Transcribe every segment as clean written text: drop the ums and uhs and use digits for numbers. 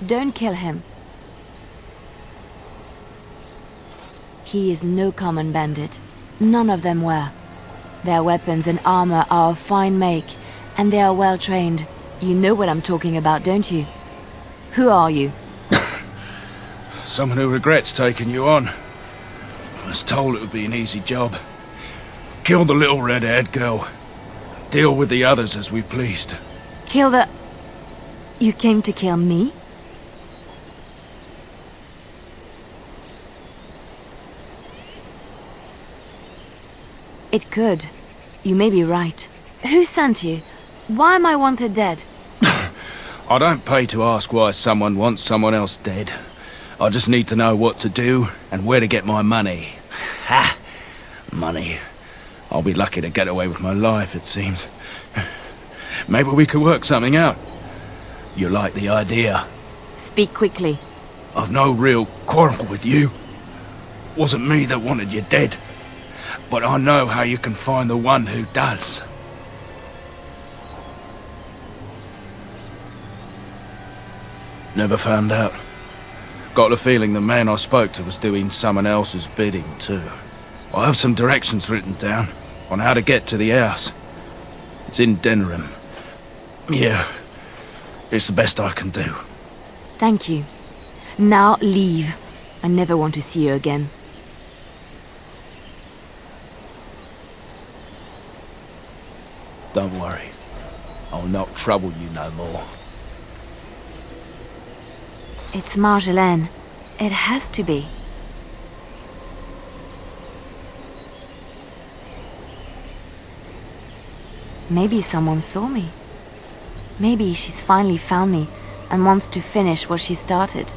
Don't kill him. He is no common bandit. None of them were. Their weapons and armor are of fine make, and they are well trained. You know what I'm talking about, don't you? Who are you? Someone who regrets taking you on. I was told it would be an easy job. Kill the little red-haired girl. Deal with the others as we pleased. Kill the... You came to kill me? It could. You may be right. Who sent you? Why am I wanted dead? I don't pay to ask why someone wants someone else dead. I just need to know what to do and where to get my money. Ha! Money. I'll be lucky to get away with my life, it seems. Maybe we could work something out. You like the idea? Speak quickly. I've no real quarrel with you. Wasn't me that wanted you dead. But I know how you can find the one who does. Never found out. Got the feeling the man I spoke to was doing someone else's bidding, too. I have some directions written down on how to get to the house. It's in Denerim. Yeah, it's the best I can do. Thank you. Now leave. I never want to see you again. Don't worry. I'll not trouble you no more. It's Marjolaine. It has to be. Maybe someone saw me. Maybe she's finally found me and wants to finish what she started.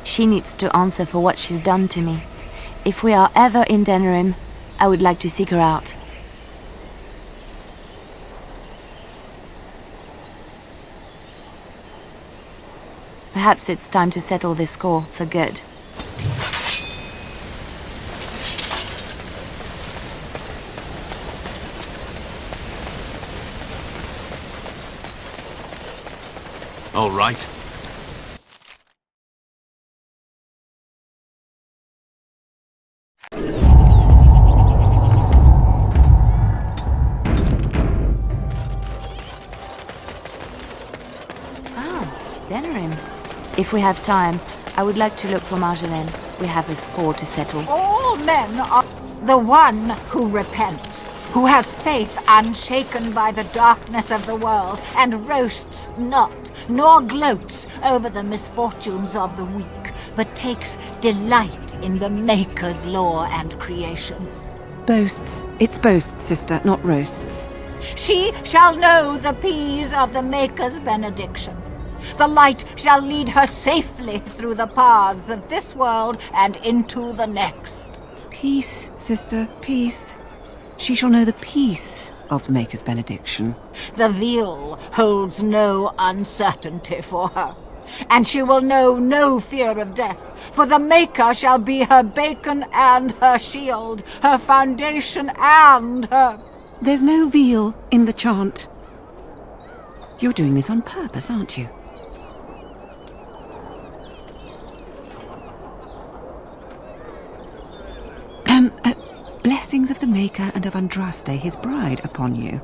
She needs to answer for what she's done to me. If we are ever in Denerim, I would like to seek her out. Perhaps it's time to settle this score for good. All right. Denerim. If we have time, I would like to look for Marjolaine. We have a score to settle. All men are the one who repents, who has faith unshaken by the darkness of the world, and roasts not, nor gloats over the misfortunes of the weak, but takes delight in the Maker's law and creations. Boasts. It's boasts, sister, not roasts. She shall know the peace of the Maker's benediction. The light shall lead her safely through the paths of this world and into the next. Peace, sister, peace. She shall know the peace of the Maker's benediction. The veil holds no uncertainty for her, and she will know no fear of death, for the Maker shall be her beacon and her shield, her foundation and her... There's no veal in the chant. You're doing this on purpose, aren't you? Blessings of the Maker and of Andraste, his bride, upon you.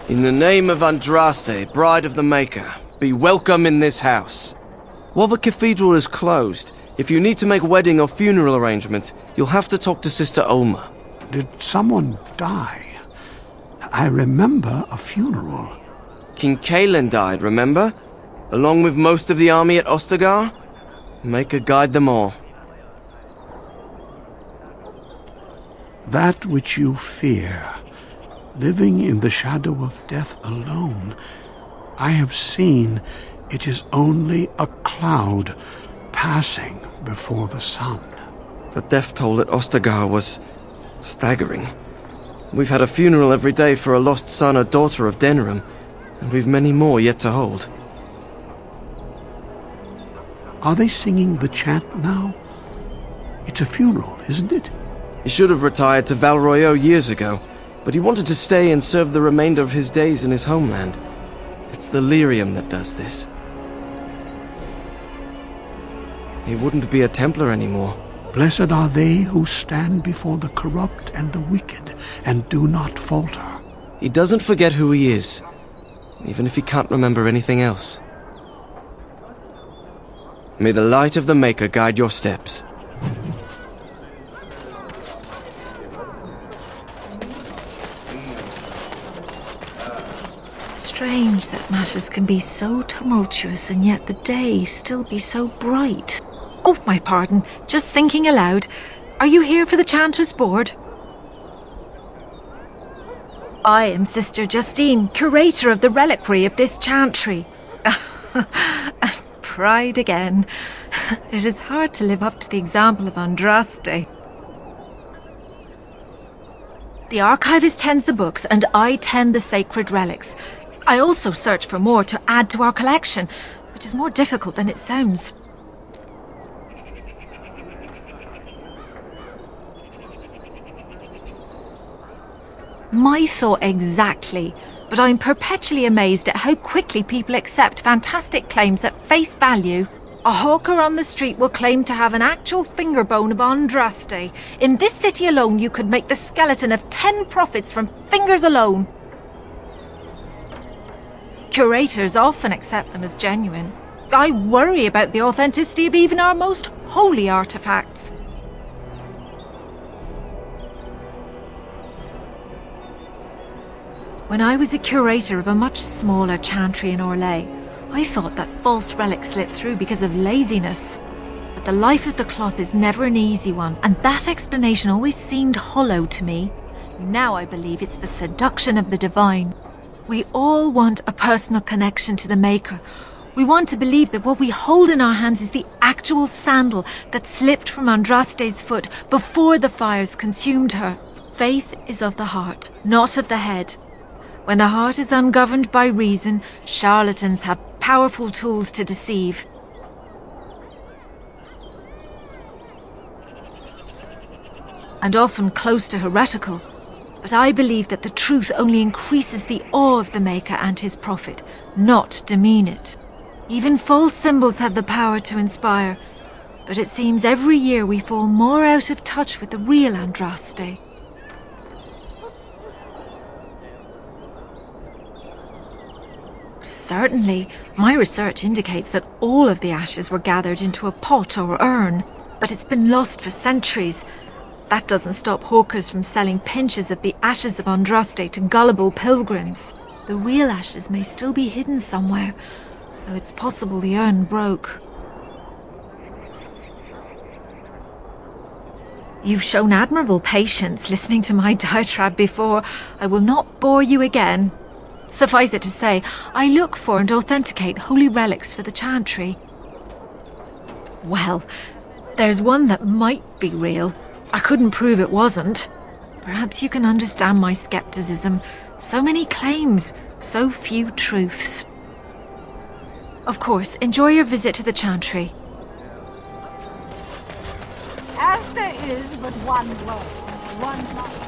In the name of Andraste, bride of the Maker, be welcome in this house. While the cathedral is closed, if you need to make wedding or funeral arrangements, you'll have to talk to Sister Olma. Did someone die? I remember a funeral. King Kaelin died, remember? Along with most of the army at Ostagar? Maker guide them all. That which you fear, living in the shadow of death alone, I have seen it is only a cloud passing before the sun. The death toll at Ostagar was Staggering. We've had a funeral every day for a lost son or daughter of Denerim, and we've many more yet to hold. Are they singing the chant now? It's a funeral, isn't it? He should have retired to Valroyo years ago, but he wanted to stay and serve the remainder of his days in his homeland. It's the lyrium that does this. He wouldn't be a Templar anymore. Blessed are they who stand before the corrupt and the wicked and do not falter. He doesn't forget who he is, even if he can't remember anything else. May the light of the Maker guide your steps. Strange that matters can be so tumultuous and yet the day still be so bright. Oh, my pardon, just thinking aloud. Are you here for the Chanter's Board? I am Sister Justine, curator of the reliquary of this chantry. And pride again. It is hard to live up to the example of Andraste. The archivist tends the books and I tend the sacred relics. I also search for more to add to our collection, which is more difficult than it sounds. My thought exactly, but I'm perpetually amazed at how quickly people accept fantastic claims at face value. A hawker on the street will claim to have an actual finger bone of Andraste. In this city alone, you could make the skeleton of 10 prophets from fingers alone. Curators often accept them as genuine. I worry about the authenticity of even our most holy artifacts. When I was a curator of a much smaller chantry in Orlais, I thought that false relics slipped through because of laziness. But the life of the cloth is never an easy one, and that explanation always seemed hollow to me. Now I believe it's the seduction of the divine. We all want a personal connection to the Maker. We want to believe that what we hold in our hands is the actual sandal that slipped from Andraste's foot before the fires consumed her. Faith is of the heart, not of the head. When the heart is ungoverned by reason, charlatans have powerful tools to deceive. And often close to heretical. But I believe that the truth only increases the awe of the Maker and his prophet, not demean it. Even false symbols have the power to inspire, but it seems every year we fall more out of touch with the real Andraste. Certainly, my research indicates that all of the ashes were gathered into a pot or urn, but it's been lost for centuries. That doesn't stop hawkers from selling pinches of the ashes of Andraste to gullible pilgrims. The real ashes may still be hidden somewhere, though it's possible the urn broke. You've shown admirable patience listening to my diatribe before. I will not bore you again. Suffice it to say, I look for and authenticate holy relics for the chantry. Well, there's one that might be real. I couldn't prove it wasn't. Perhaps you can understand my skepticism. So many claims, so few truths. Of course, enjoy your visit to the chantry. As there is but one world, one life.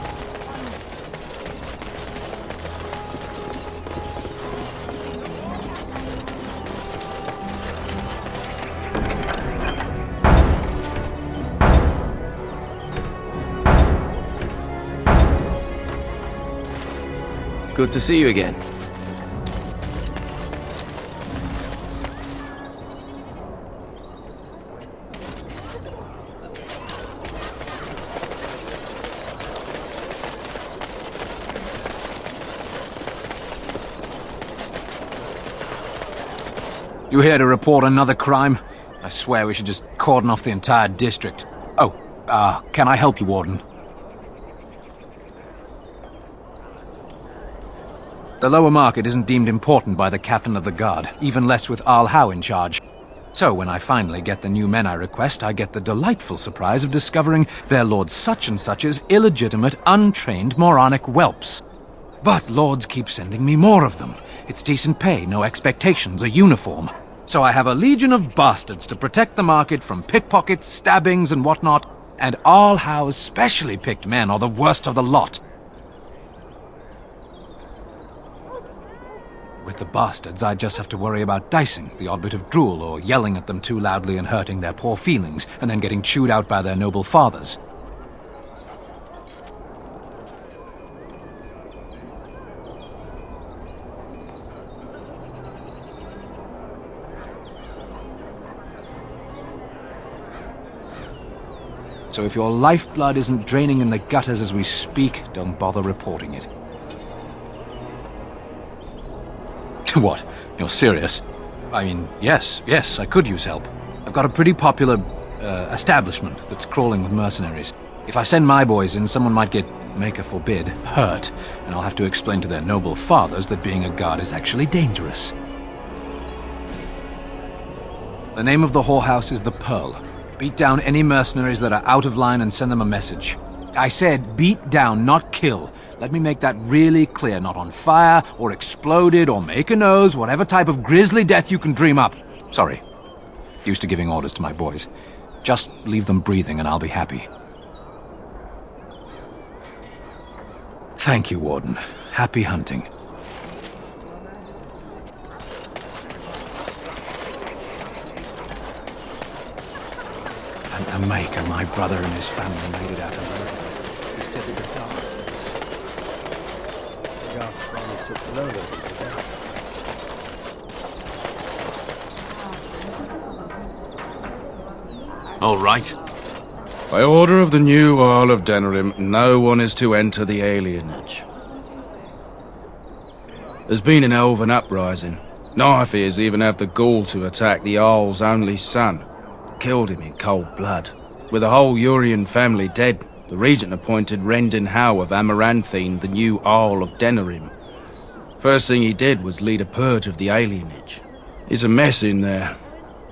Good to see you again. You here to report another crime? I swear we should just cordon off the entire district. Oh, can I help you, Warden? The lower market isn't deemed important by the captain of the guard, even less with Arl Howe in charge. So when I finally get the new men I request, I get the delightful surprise of discovering their Lord Such-and-Such's illegitimate, untrained, moronic whelps. But lords keep sending me more of them. It's decent pay, no expectations, a uniform. So I have a legion of bastards to protect the market from pickpockets, stabbings, and whatnot, and Arl Howe's specially picked men are the worst of the lot. With the bastards, I just have to worry about dicing, the odd bit of drool, or yelling at them too loudly and hurting their poor feelings, and then getting chewed out by their noble fathers. So if your lifeblood isn't draining in the gutters as we speak, don't bother reporting it. What? You're serious? I mean, yes, I could use help. I've got a pretty popular, establishment that's crawling with mercenaries. If I send my boys in, someone might get, Maker forbid, hurt, and I'll have to explain to their noble fathers that being a guard is actually dangerous. The name of the whorehouse is the Pearl. Beat down any mercenaries that are out of line and send them a message. I said beat down, not kill. Let me make that really clear. Not on fire, or exploded, or make a nose, whatever type of grisly death you can dream up. Sorry. Used to giving orders to my boys. Just leave them breathing and I'll be happy. Thank you, Warden. Happy hunting. And a Maker, my brother and his family made it out of it. He said the guitar. Darkspawn took the load of it. All right. By order of the new Earl of Denerim, no one is to enter the alienage. There's been an elven uprising. Knifeears even have the gall to attack the Earl's only son. Killed him in cold blood. With the whole Urian family dead, the regent appointed Rendin Howe of Amaranthine the new Earl of Denerim. First thing he did was lead a purge of the alienage. It's a mess in there.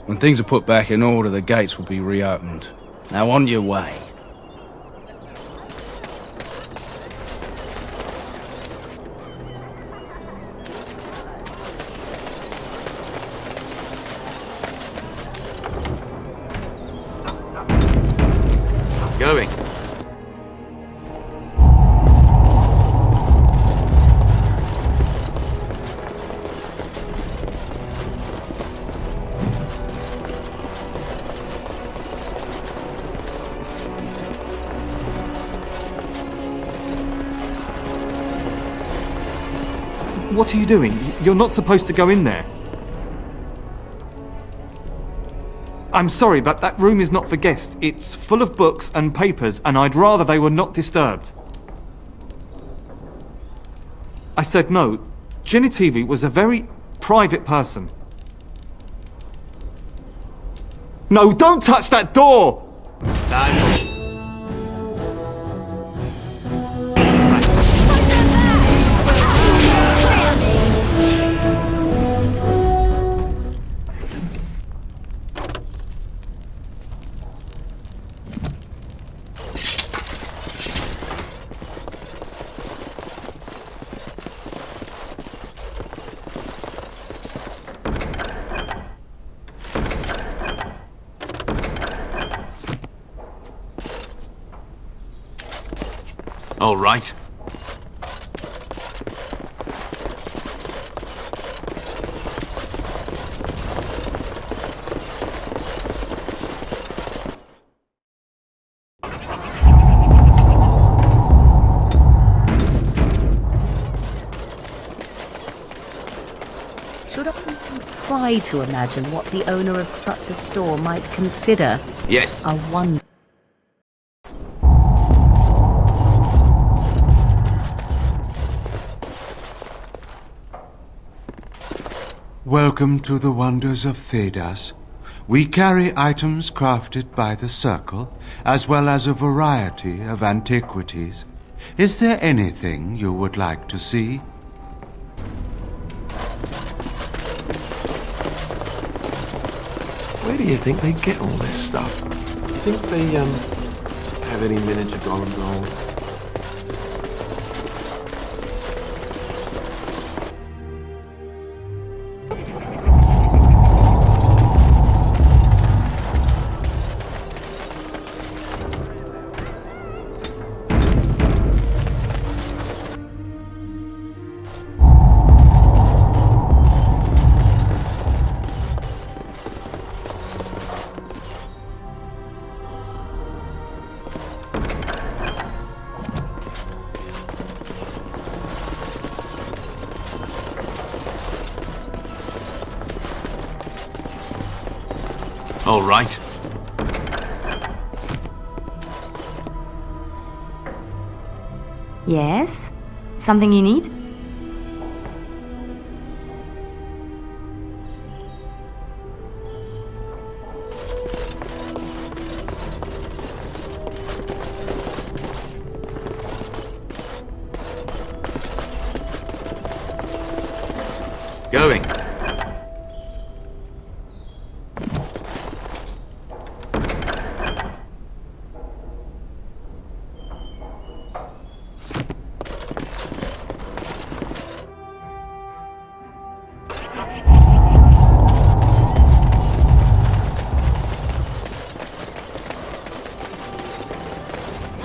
When things are put back in order, the gates will be reopened. Now on your way. Going. What are you doing? You're not supposed to go in there. I'm sorry, but that room is not for guests. It's full of books and papers, and I'd rather they were not disturbed. I said no. Genitivi was a very private person. No, don't touch that door! Time. All right. Should I try to imagine what the owner of such a store might consider? Yes. A wonder. Welcome to the wonders of Thedas. We carry items crafted by the Circle, as well as a variety of antiquities. Is there anything you would like to see? Where do you think they get all this stuff? Do you think they, have any miniature golem dolls? All right. Yes? Something you need? Going.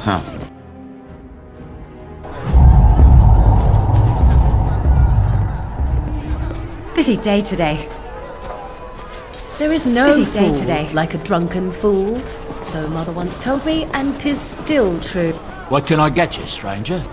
Huh. Busy day today. There is no Busy day fool today. like a drunken fool, so Mother once told me, and 'tis still true. What can I get you, stranger?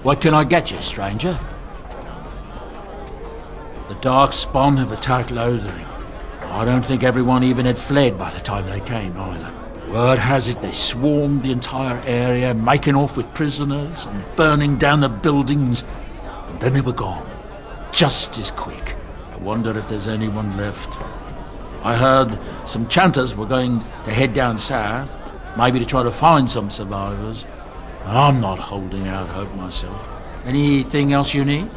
What can I get you, stranger? The Darkspawn have attacked Lothering. I don't think everyone even had fled by the time they came, either. Word has it they swarmed the entire area, making off with prisoners and burning down the buildings, and then they were gone. Just as quick. I wonder if there's anyone left. I heard some chanters were going to head down south, maybe to try to find some survivors. I'm not holding out hope myself. Anything else you need?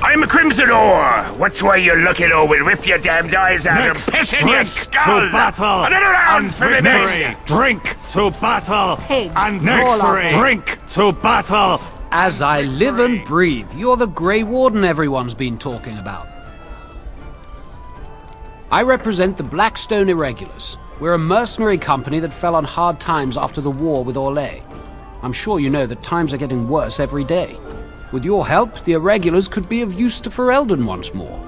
I'm a Crimson Ore! Which way you looking, or we'll rip your damned eyes out and piss in your skull! To battle! Another round for the victory! best! Drink to battle! Pigs, and victory! Drink to battle! As I live and breathe, you're the Grey Warden everyone's been talking about. I represent the Blackstone Irregulars. We're a mercenary company that fell on hard times after the war with Orlais. I'm sure you know that times are getting worse every day. With your help, the Irregulars could be of use to Ferelden once more.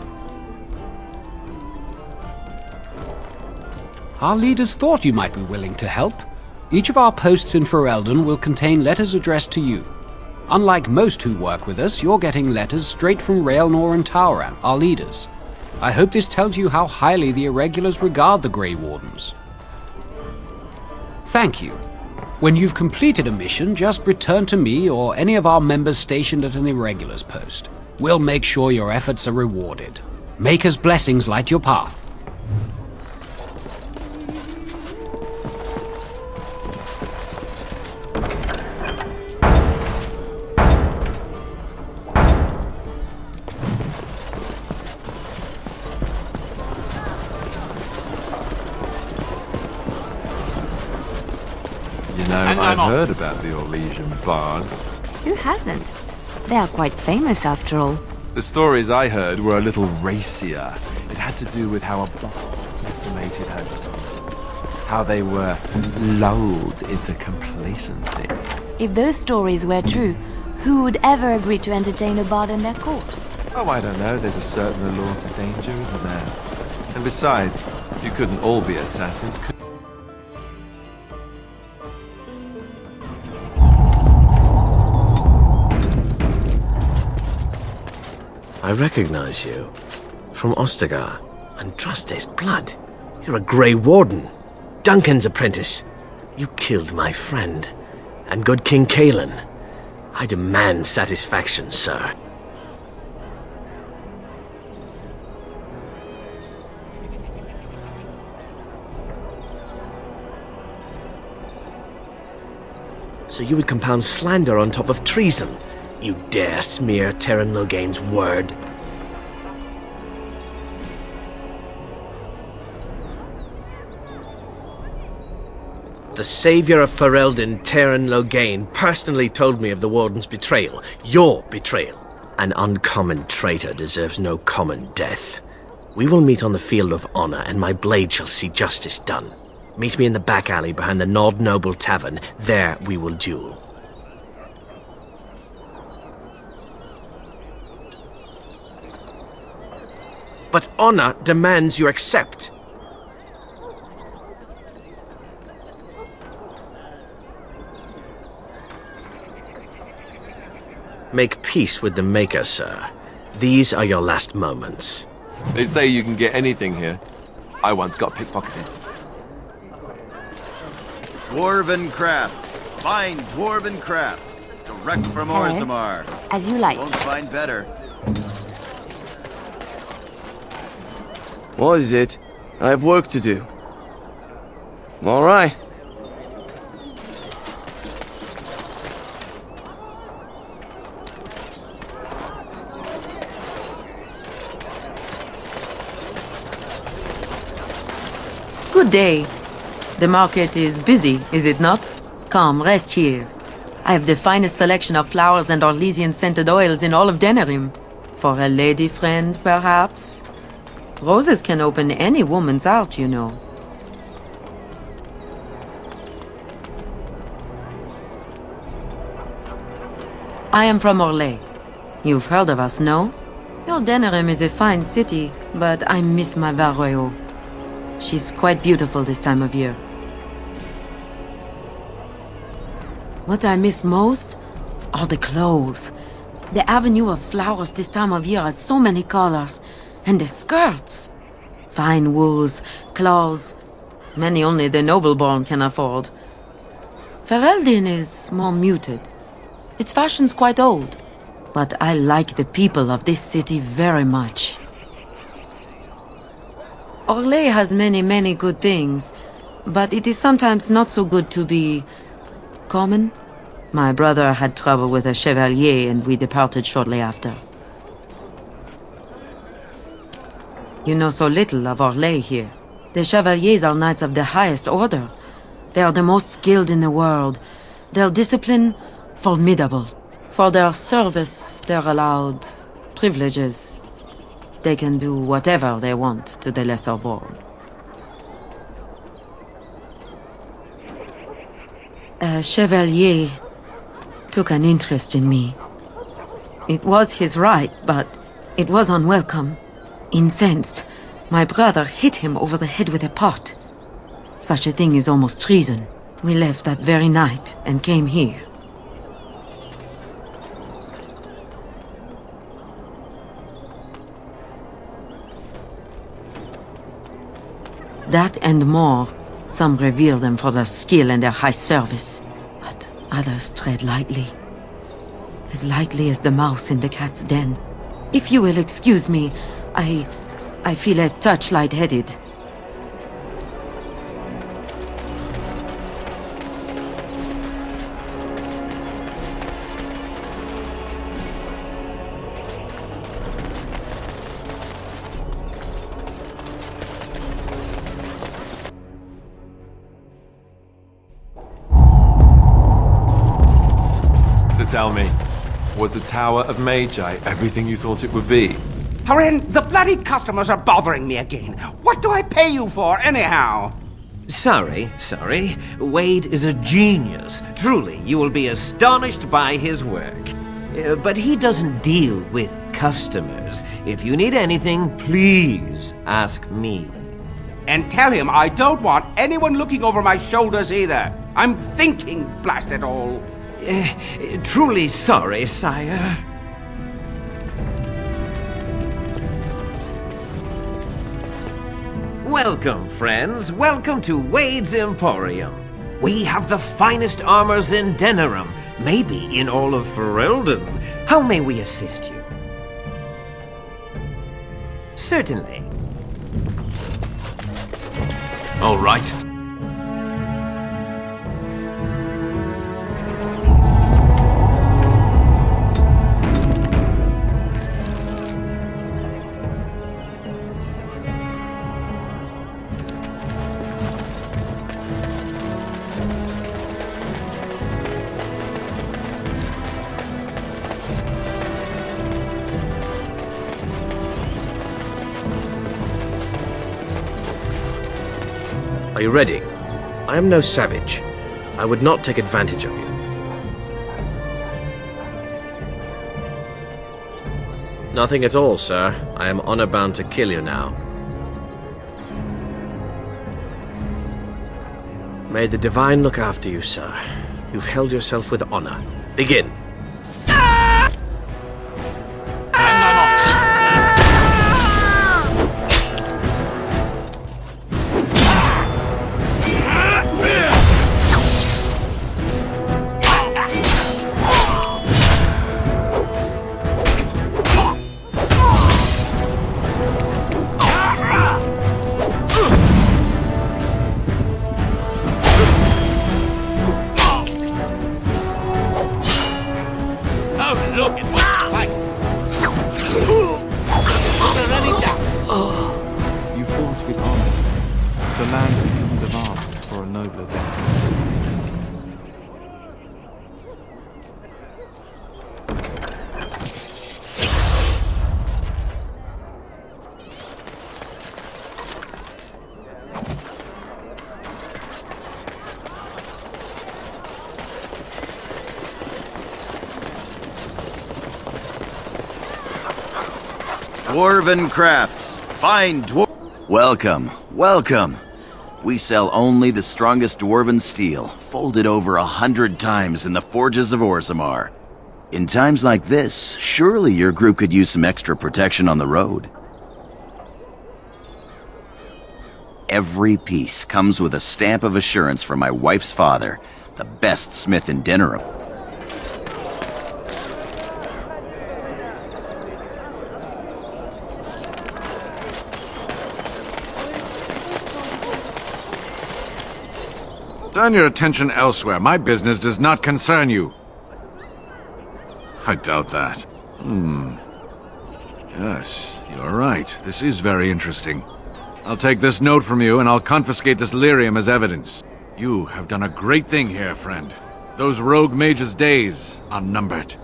Our leaders thought you might be willing to help. Each of our posts in Ferelden will contain letters addressed to you. Unlike most who work with us, you're getting letters straight from Raelnor and Tauran, our leaders. I hope this tells you how highly the Irregulars regard the Grey Wardens. Thank you. When you've completed a mission, just return to me or any of our members stationed at an Irregulars post. We'll make sure your efforts are rewarded. Maker's blessings light your path. I've heard about the Orlesian bards. Who hasn't? They are quite famous after all. The stories I heard were a little racier. It had to do with how a bard estimated how they were lulled into complacency. If those stories were true, who would ever agree to entertain a bard in their court? Oh, I don't know. There's a certain allure to danger, isn't there? And besides, you couldn't all be assassins, could you? I recognize you. From Ostagar. Andraste's blood. You're a Grey Warden. Duncan's apprentice. You killed my friend. And good King Caelan. I demand satisfaction, sir. So you would compound slander on top of treason? You dare smear Terran Loghain's word? The savior of Ferelden, Terran Loghain, personally told me of the Warden's betrayal. Your betrayal. An uncommon traitor deserves no common death. We will meet on the field of honor, and my blade shall see justice done. Meet me in the back alley behind the Nod Noble Tavern. There we will duel. But honor demands you accept. Make peace with the Maker, sir. These are your last moments. They say you can get anything here. I once got pickpocketed. Dwarven crafts. Fine dwarven crafts. Direct from Orzammar. As you like. Won't find better. What is it? I have work to do. All right. Good day. The market is busy, is it not? Come, rest here. I have the finest selection of flowers and Orlesian-scented oils in all of Denerim. For a lady friend, perhaps? Roses can open any woman's heart, you know. I am from Orlais. You've heard of us, no? Your Denerim is a fine city, but I miss my Varroyo. She's quite beautiful this time of year. What I miss most are the clothes. The avenue of flowers this time of year has so many colors. And the skirts. Fine wools, cloths, many only the noble-born can afford. Ferelden is more muted. Its fashion's quite old, but I like the people of this city very much. Orlais has many good things, but it is sometimes not so good to be common. My brother had trouble with a chevalier and we departed shortly after. You know so little of Orlais here. The chevaliers are knights of the highest order. They are the most skilled in the world. Their discipline, formidable. For their service, they're allowed privileges. They can do whatever they want to the lesser born. A chevalier took an interest in me. It was his right, but it was unwelcome. Incensed, my brother hit him over the head with a pot. Such a thing is almost treason. We left that very night and came here. That and more. Some revere them for their skill and their high service, but others tread lightly. As lightly as the mouse in the cat's den. If you will excuse me, I feel a touch lightheaded. So tell me, was the Tower of Magi everything you thought it would be? Harin, the bloody customers are bothering me again. What do I pay you for, anyhow? Sorry. Wade is a genius. Truly, you will be astonished by his work. But he doesn't deal with customers. If you need anything, please ask me. And tell him I don't want anyone looking over my shoulders either. I'm thinking, blast it all. Truly sorry, sire. Welcome, friends. Welcome to Wade's Emporium. We have the finest armors in Denerim, maybe in all of Ferelden. How may we assist you? Certainly. All right. Are you ready? I am no savage. I would not take advantage of you. Nothing at all, sir. I am honor-bound to kill you now. May the Divine look after you, sir. You've held yourself with honor. Begin. Dwarven crafts. Fine Welcome, welcome. We sell only the strongest dwarven steel, folded over 100 times in the forges of Orzammar. In times like this, surely your group could use some extra protection on the road. Every piece comes with a stamp of assurance from my wife's father, the best smith in Denerim. Turn your attention elsewhere. My business does not concern you. I doubt that. Yes, you're right. This is very interesting. I'll take this note from you, and I'll confiscate this lyrium as evidence. You have done a great thing here, friend. Those rogue mages' days are numbered.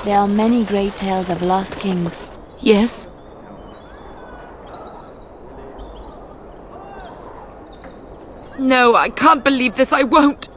There are many great tales of lost kings. Yes? No, I can't believe this. I won't.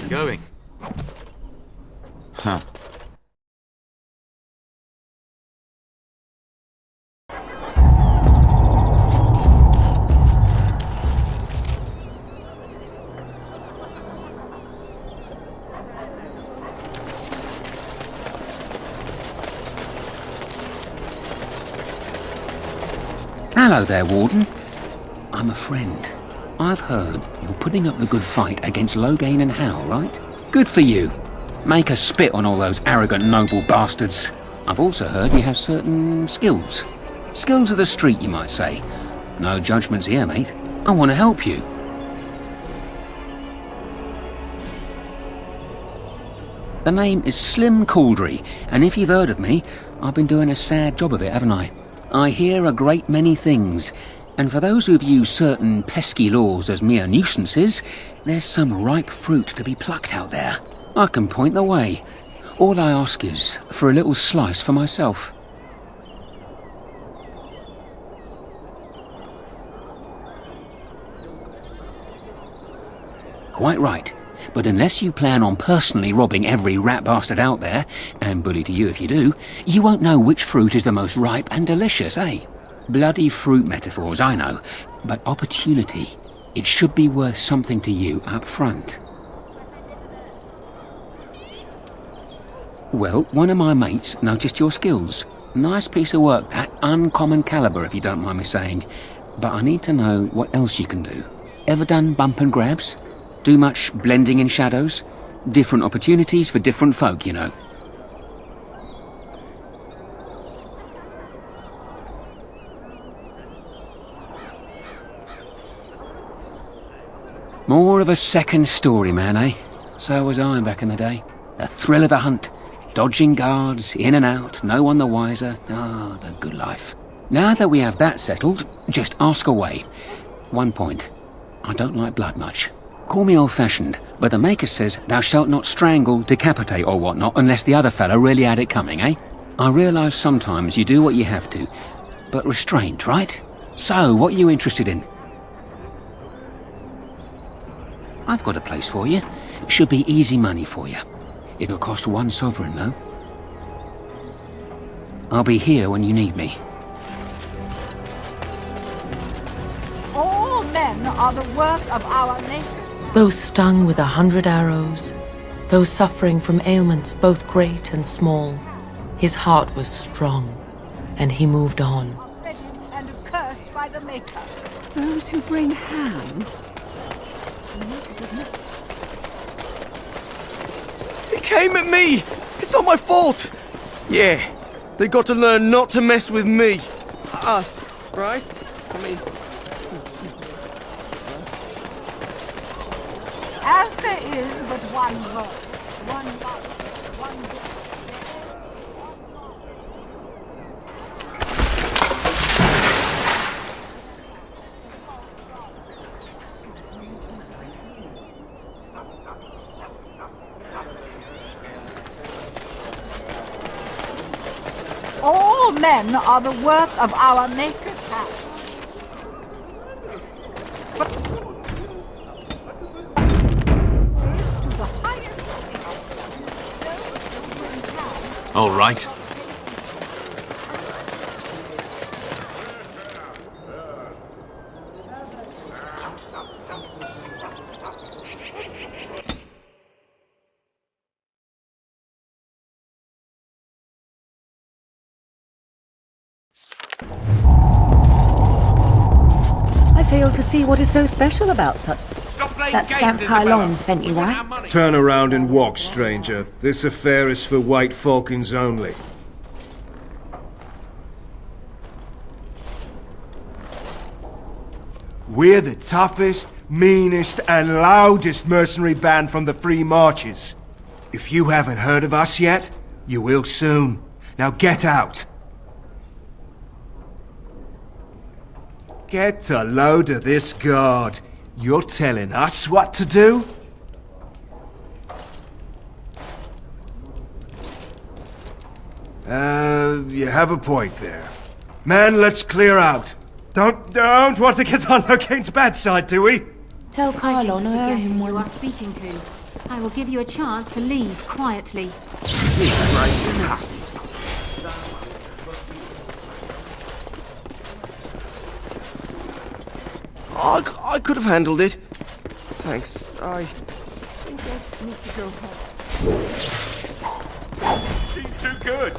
Going. Huh. Hello there, Warden. I'm a friend. I've heard you're putting up the good fight against Loghain and Hal, right? Good for you. Make a spit on all those arrogant noble bastards. I've also heard you have certain skills. Skills of the street, you might say. No judgments here, mate. I want to help you. The name is Slim Cauldry, and if you've heard of me, I've been doing a sad job of it, haven't I? I hear a great many things, and for those who view certain pesky laws as mere nuisances, there's some ripe fruit to be plucked out there. I can point the way. All I ask is for a little slice for myself. Quite right. But unless you plan on personally robbing every rat bastard out there, and bully to you if you do, you won't know which fruit is the most ripe and delicious, eh? Bloody fruit metaphors, I know. But opportunity, it should be worth something to you up front. Well, one of my mates noticed your skills. Nice piece of work, that. Uncommon caliber, if you don't mind me saying. But I need to know what else you can do. Ever done bump and grabs? Do much blending in shadows? Different opportunities for different folk, you know. More of a second story man, eh? So was I back in the day. The thrill of the hunt. Dodging guards, in and out, no one the wiser. Ah, the good life. Now that we have that settled, just ask away. One point. I don't like blood much. Call me old-fashioned, but the Maker says thou shalt not strangle, decapitate or whatnot unless the other fellow really had it coming, eh? I realise sometimes you do what you have to, but restrained, right? So, what are you interested in? I've got a place for you. Should be easy money for you. It'll cost 1 sovereign, though. I'll be here when you need me. All men are the work of our Maker. Those stung with 100 arrows, those suffering from ailments both great and small, his heart was strong, and he moved on. And cursed by the Maker. Those who bring ham. He came at me! It's not my fault! Yeah, they got to learn not to mess with me. Us, right? I mean... As there is but one world, one life, one All men are the work of our Maker's hand. All right. I fail to see what is so special about such... That scamp Kylon sent you, right? Turn around and walk, stranger. This affair is for white falcons only. We're the toughest, meanest, and loudest mercenary band from the Free Marches. If you haven't heard of us yet, you will soon. Now get out. Get a load of this guard. You're telling us what to do? You have a point there. Man, let's clear out. Don't want to get on Logain's bad side, do we? Tell Kylon I owe him one. You are speaking to. I will give you a chance to leave quietly. I could have handled it. Thanks. I think I need to go home. She's too good.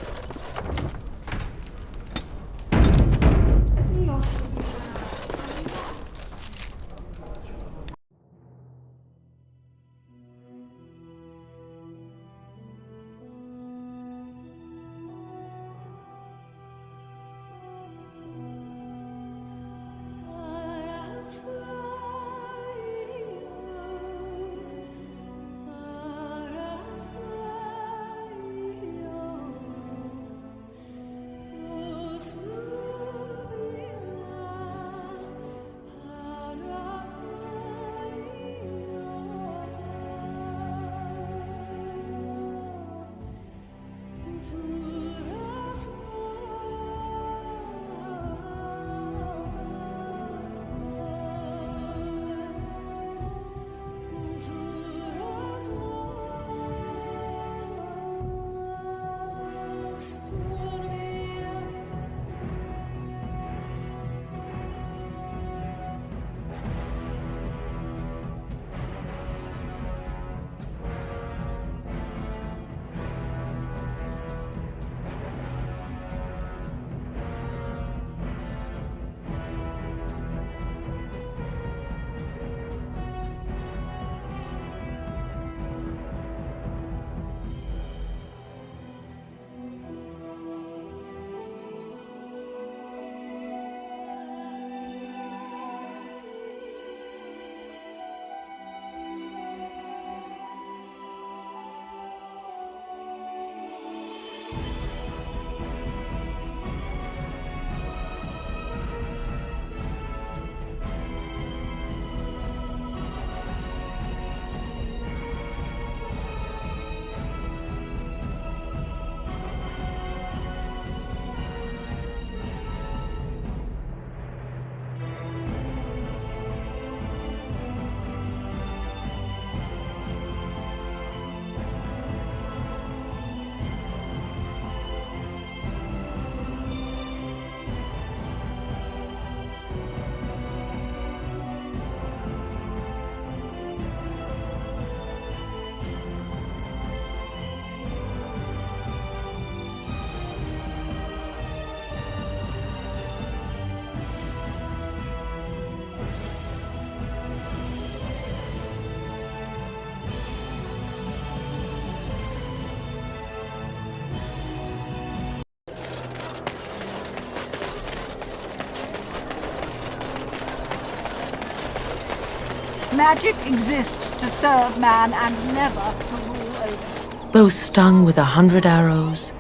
Magic exists to serve man and never to rule over. Those stung with 100 arrows,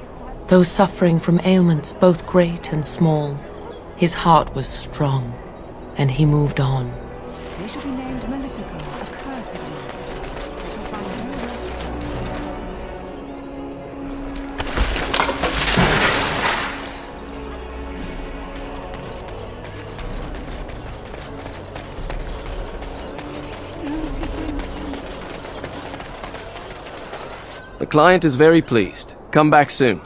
those suffering from ailments both great and small, his heart was strong, and he moved on. They shall be named Malefico, accursed. The client is very pleased. Come back soon.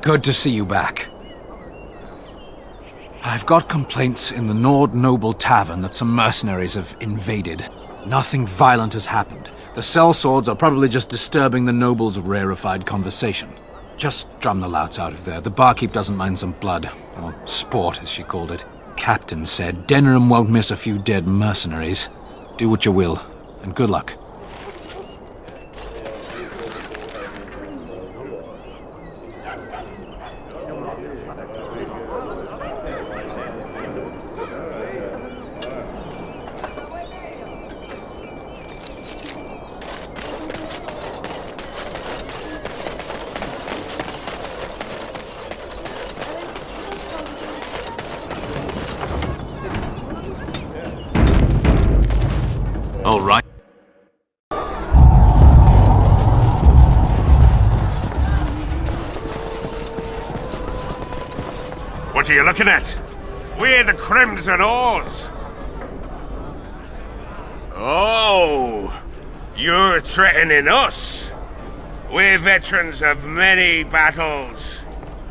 Good to see you back. I've got complaints in the Nord Noble Tavern that some mercenaries have invaded. Nothing violent has happened. The sellswords are probably just disturbing the nobles' rarefied conversation. Just drum the louts out of there. The barkeep doesn't mind some blood. Or sport, as she called it. Captain said Denerim won't miss a few dead mercenaries. Do what you will, and good luck. All right. What are you looking at? We're the Crimson Oars. Oh, you're threatening us. We're veterans of many battles.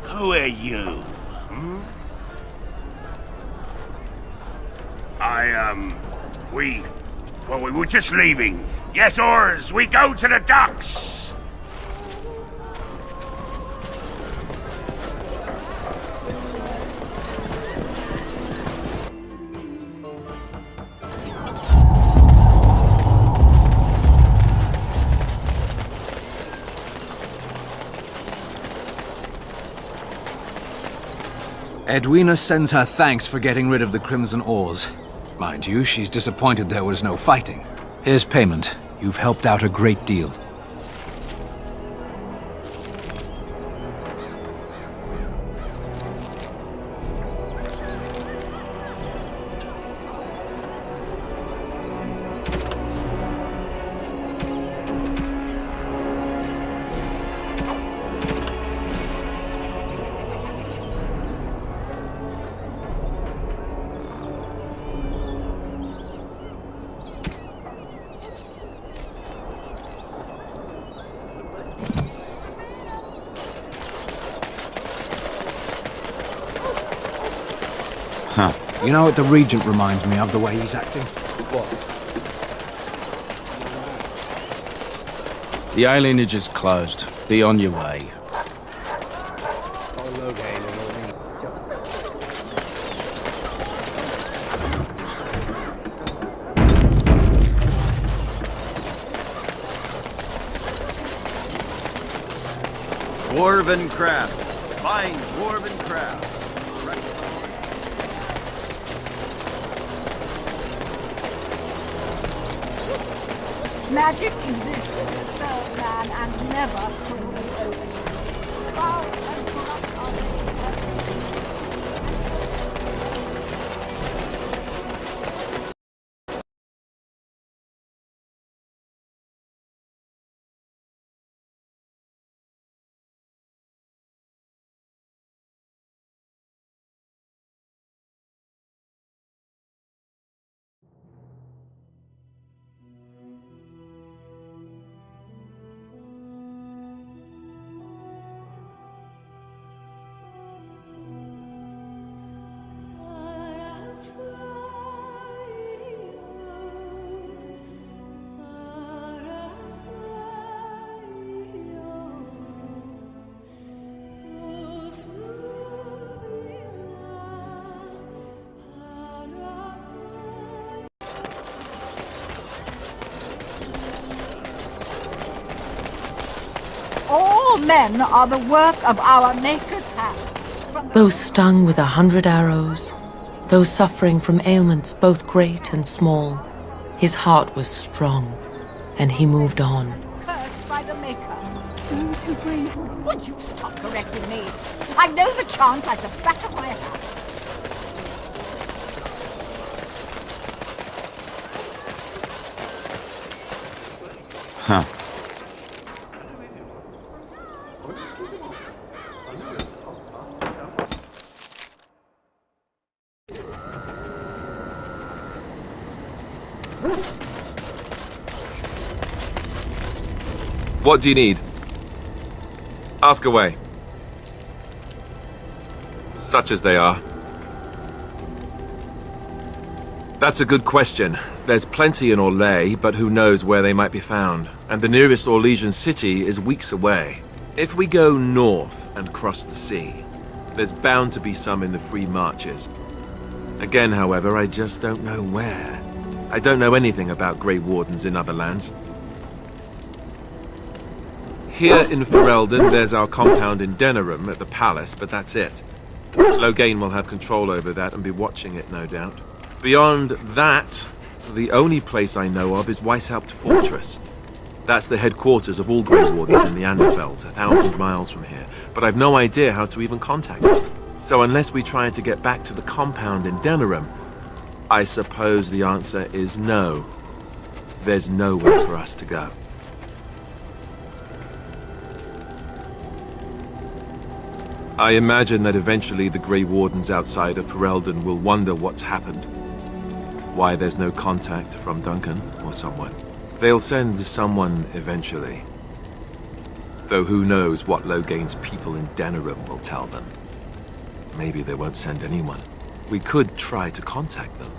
Who are you? We were just leaving. Yes, oars, we go to the docks. Edwina sends her thanks for getting rid of the Crimson Oars. Mind you, she's disappointed there was no fighting. Here's payment. You've helped out a great deal. Huh. You know what the Regent reminds me of, the way he's acting? What? The alienage is closed. Be on your way. Dwarven craft. Fine dwarven craft. Magic exists to serve man and never to rule over him. Foul and corrupt are the All men are the work of our Maker's hand. Those stung with 100 arrows, those suffering from ailments both great and small, his heart was strong, and he moved on. Cursed by the Maker. Those who bring... Would you stop correcting me? I know the chant like the back of my hand. Huh. What do you need? Ask away. Such as they are. That's a good question. There's plenty in Orlais, but who knows where they might be found. And the nearest Orlesian city is weeks away. If we go north and cross the sea, there's bound to be some in the free marches. Again, however, I just don't know where. I don't know anything about Grey Wardens in other lands. Here in Ferelden, there's our compound in Denerim at the palace, but that's it. Loghain will have control over that and be watching it, no doubt. Beyond that, the only place I know of is Weishaupt Fortress. That's the headquarters of all Grey Wardens in the Anderfelds, 1,000 miles from here. But I've no idea how to even contact them. So unless we try to get back to the compound in Denerim, I suppose the answer is no. There's nowhere for us to go. I imagine that eventually the Grey Wardens outside of Ferelden will wonder what's happened. Why there's no contact from Duncan or someone. They'll send someone eventually. Though who knows what Loghain's people in Denerim will tell them. Maybe they won't send anyone. We could try to contact them.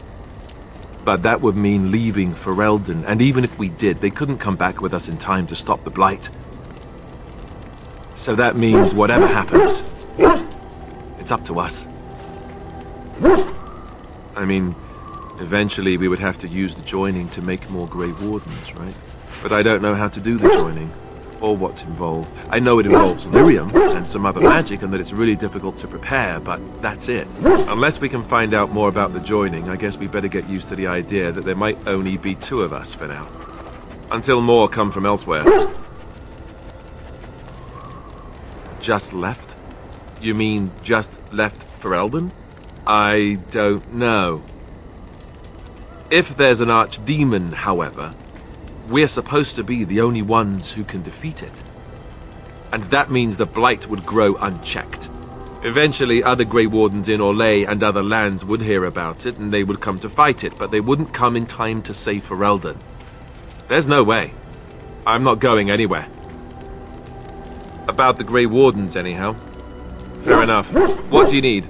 But that would mean leaving Ferelden, and even if we did, they couldn't come back with us in time to stop the Blight. So that means whatever happens, it's up to us. I mean, eventually we would have to use the joining to make more Grey Wardens, right? But I don't know how to do the joining, or what's involved. I know it involves lyrium and some other magic, and that it's really difficult to prepare, but that's it. Unless we can find out more about the joining, I guess we better get used to the idea that there might only be 2 of us for now. Until more come from elsewhere. Just left? You mean just left Ferelden? I don't know. If there's an archdemon, however, we're supposed to be the only ones who can defeat it. And that means the Blight would grow unchecked. Eventually, other Grey Wardens in Orlais and other lands would hear about it, and they would come to fight it, but they wouldn't come in time to save Ferelden. There's no way. I'm not going anywhere. About the Grey Wardens, anyhow. Fair enough. What do you need?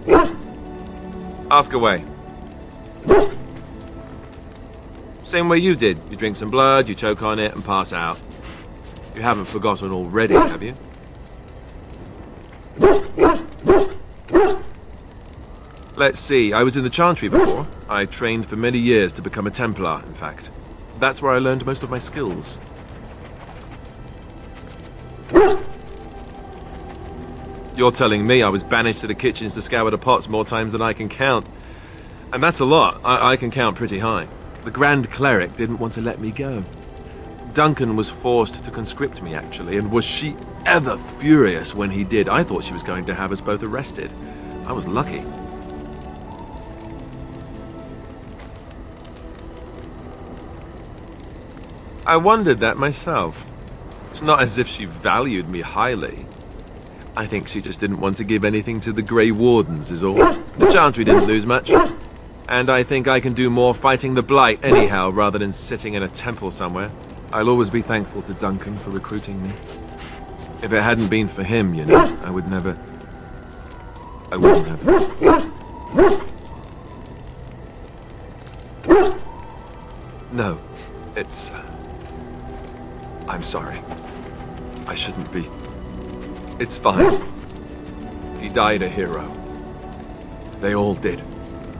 Ask away. Same way you did. You drink some blood, you choke on it, and pass out. You haven't forgotten already, have you? Let's see, I was in the Chantry before. I trained for many years to become a Templar, in fact. That's where I learned most of my skills. You're telling me I was banished to the kitchens to scour the pots more times than I can count. And that's a lot. I can count pretty high. The Grand Cleric didn't want to let me go. Duncan was forced to conscript me, actually, and was she ever furious when he did. I thought she was going to have us both arrested. I was lucky. I wondered that myself. It's not as if she valued me highly. I think she just didn't want to give anything to the Grey Wardens, is all. The Chantry didn't lose much. And I think I can do more fighting the Blight anyhow, rather than sitting in a temple somewhere. I'll always be thankful to Duncan for recruiting me. If it hadn't been for him, you know, I wouldn't have. No, it's... I'm sorry. I shouldn't be... It's fine. He died a hero. They all did.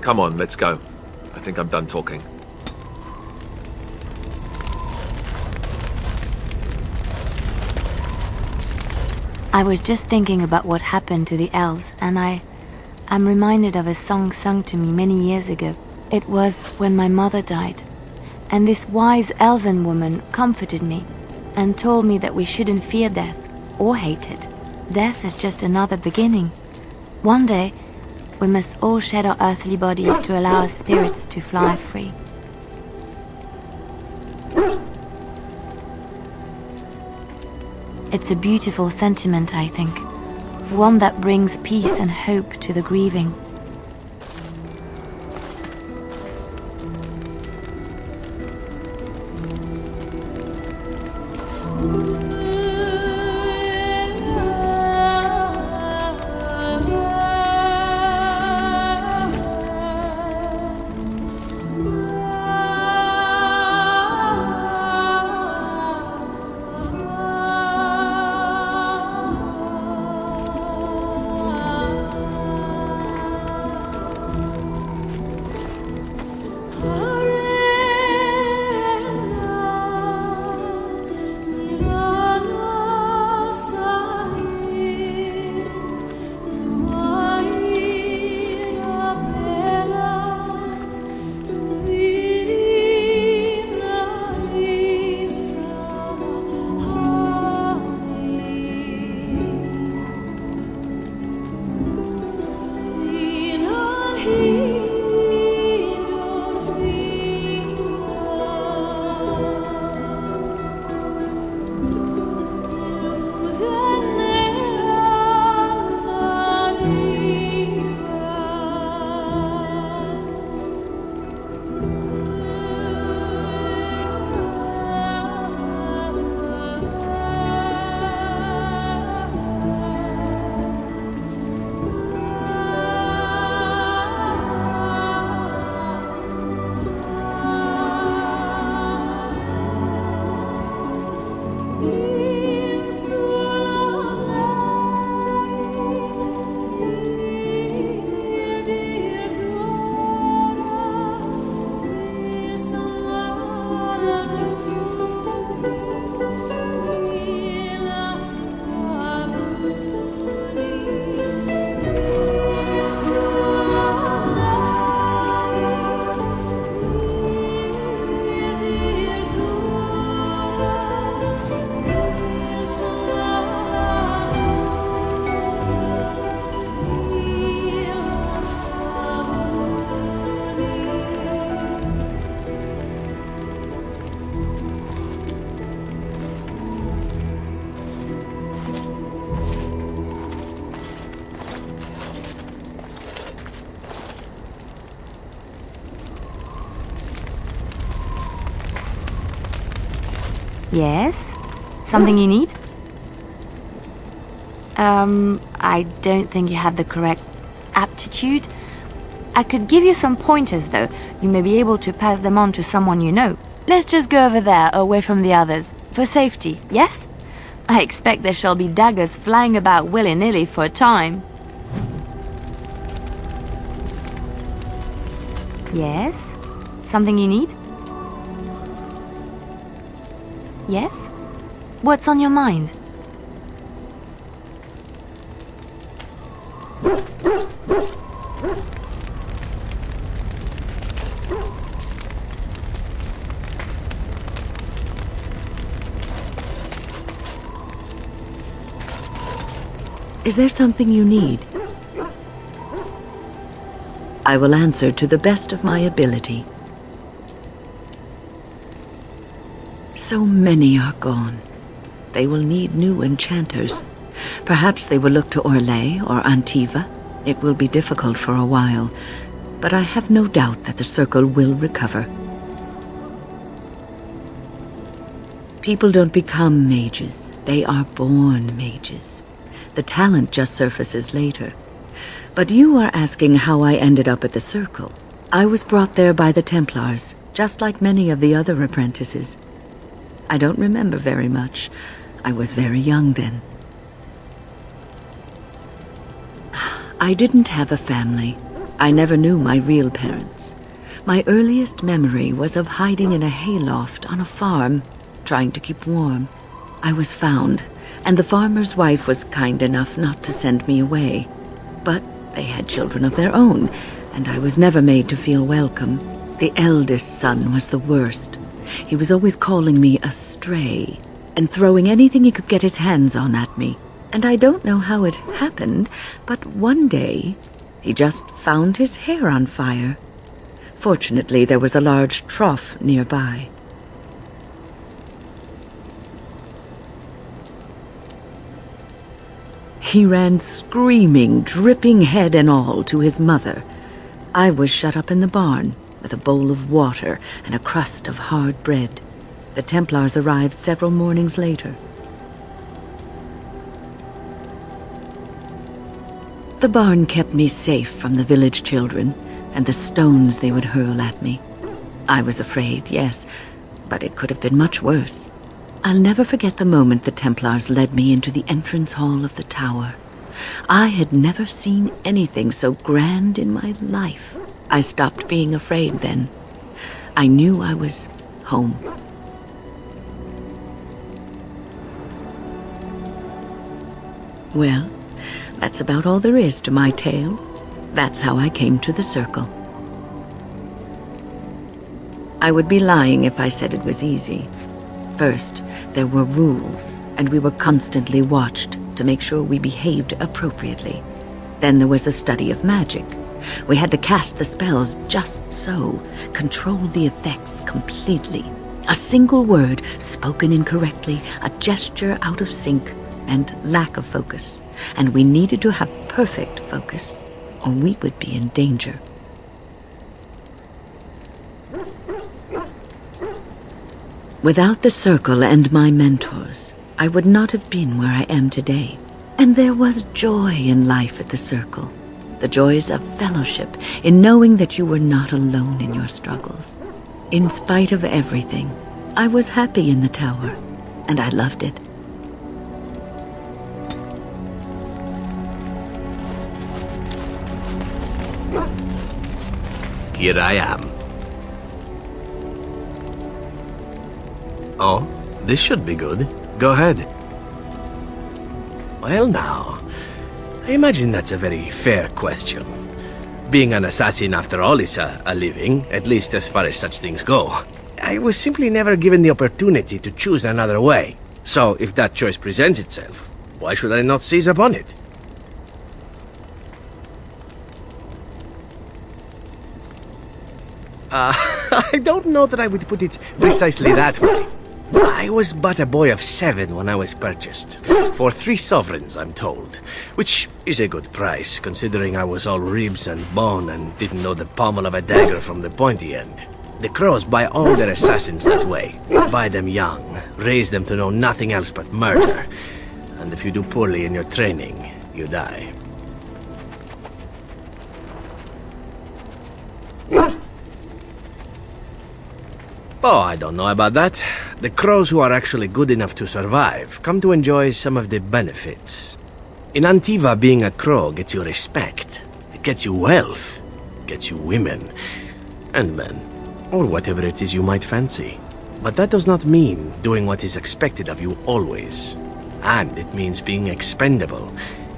Come on, let's go. I think I'm done talking. I was just thinking about what happened to the elves, and I'm reminded of a song sung to me many years ago. It was when my mother died, and this wise elven woman comforted me and told me that we shouldn't fear death or hate it. Death is just another beginning. One day, we must all shed our earthly bodies to allow our spirits to fly free. It's a beautiful sentiment, I think. One that brings peace and hope to the grieving. Yes? Something you need? I don't think you have the correct aptitude. I could give you some pointers, though. You may be able to pass them on to someone you know. Let's just go over there, away from the others. For safety, yes? I expect there shall be daggers flying about willy-nilly for a time. Yes? Something you need? Yes? What's on your mind? Is there something you need? I will answer to the best of my ability. So many are gone. They will need new enchanters. Perhaps they will look to Orlais or Antiva. It will be difficult for a while, but I have no doubt that the circle will recover. People don't become mages. They are born mages. The talent just surfaces later. But you are asking how I ended up at the circle. I was brought there by the Templars, just like many of the other apprentices. I don't remember very much. I was very young then. I didn't have a family. I never knew my real parents. My earliest memory was of hiding in a hayloft on a farm, trying to keep warm. I was found, and the farmer's wife was kind enough not to send me away. But they had children of their own, and I was never made to feel welcome. The eldest son was the worst. He was always calling me a stray, and throwing anything he could get his hands on at me. And I don't know how it happened, but one day, he just found his hair on fire. Fortunately, there was a large trough nearby. He ran screaming, dripping head and all, to his mother. I was shut up in the barn, with a bowl of water and a crust of hard bread. The Templars arrived several mornings later. The barn kept me safe from the village children and the stones they would hurl at me. I was afraid, yes, but it could have been much worse. I'll never forget the moment the Templars led me into the entrance hall of the tower. I had never seen anything so grand in my life. I stopped being afraid then. I knew I was home. Well, that's about all there is to my tale. That's how I came to the circle. I would be lying if I said it was easy. First, there were rules, and we were constantly watched to make sure we behaved appropriately. Then there was the study of magic. We had to cast the spells just so, control the effects completely. A single word spoken incorrectly, a gesture out of sync, and lack of focus. And we needed to have perfect focus, or we would be in danger. Without the circle and my mentors, I would not have been where I am today. And there was joy in life at the circle. The joys of fellowship, in knowing that you were not alone in your struggles. In spite of everything, I was happy in the tower, and I loved it. Here I am. Oh, this should be good. Go ahead. Well now, I imagine that's a very fair question. Being an assassin after all is a living, at least as far as such things go. I was simply never given the opportunity to choose another way. So if that choice presents itself, why should I not seize upon it? I don't know that I would put it precisely that way. I was but a boy of 7 when I was purchased. For 3 sovereigns, I'm told. Which is a good price, considering I was all ribs and bone and didn't know the pommel of a dagger from the pointy end. The Crows buy all their assassins that way. Buy them young, raise them to know nothing else but murder. And if you do poorly in your training, you die. Oh, I don't know about that. The Crows who are actually good enough to survive come to enjoy some of the benefits. In Antiva, being a Crow gets you respect. It gets you wealth. Gets you women. And men. Or whatever it is you might fancy. But that does not mean doing what is expected of you always. And it means being expendable.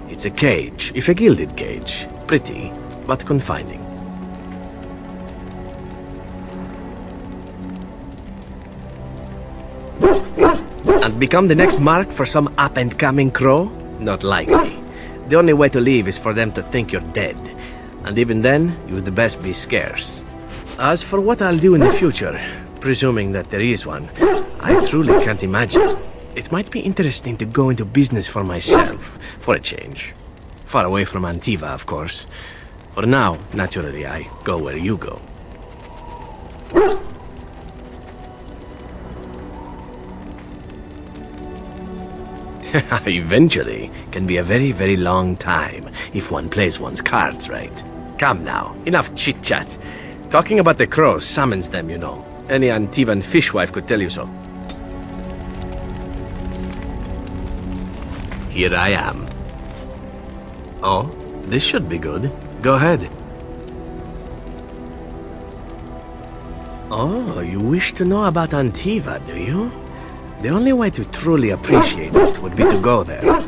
It's a cage, if a gilded cage. Pretty, but confining. And become the next mark for some up-and-coming Crow? Not likely. The only way to leave is for them to think you're dead. And even then, you'd best be scarce. As for what I'll do in the future, presuming that there is one, I truly can't imagine. It might be interesting to go into business for myself, for a change. Far away from Antiva, of course. For now, naturally, I go where you go. Eventually can be a very, very long time if one plays one's cards right. Come now, enough chit-chat. Talking about the Crows summons them, you know. Any Antivan fishwife could tell you so. Here I am. Oh, this should be good. Go ahead. Oh, you wish to know about Antiva, do you? The only way to truly appreciate it would be to go there.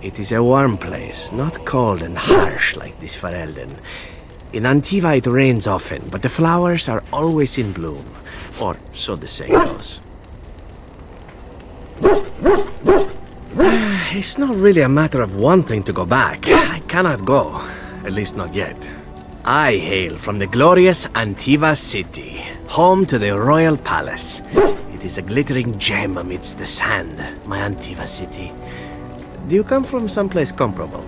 It is a warm place, not cold and harsh like this Ferelden. In Antiva it rains often, but the flowers are always in bloom. Or so the saying goes. It's not really a matter of wanting to go back. I cannot go. At least not yet. I hail from the glorious Antiva city, home to the royal palace. It is a glittering gem amidst the sand, my Antiva city. Do you come from someplace comparable?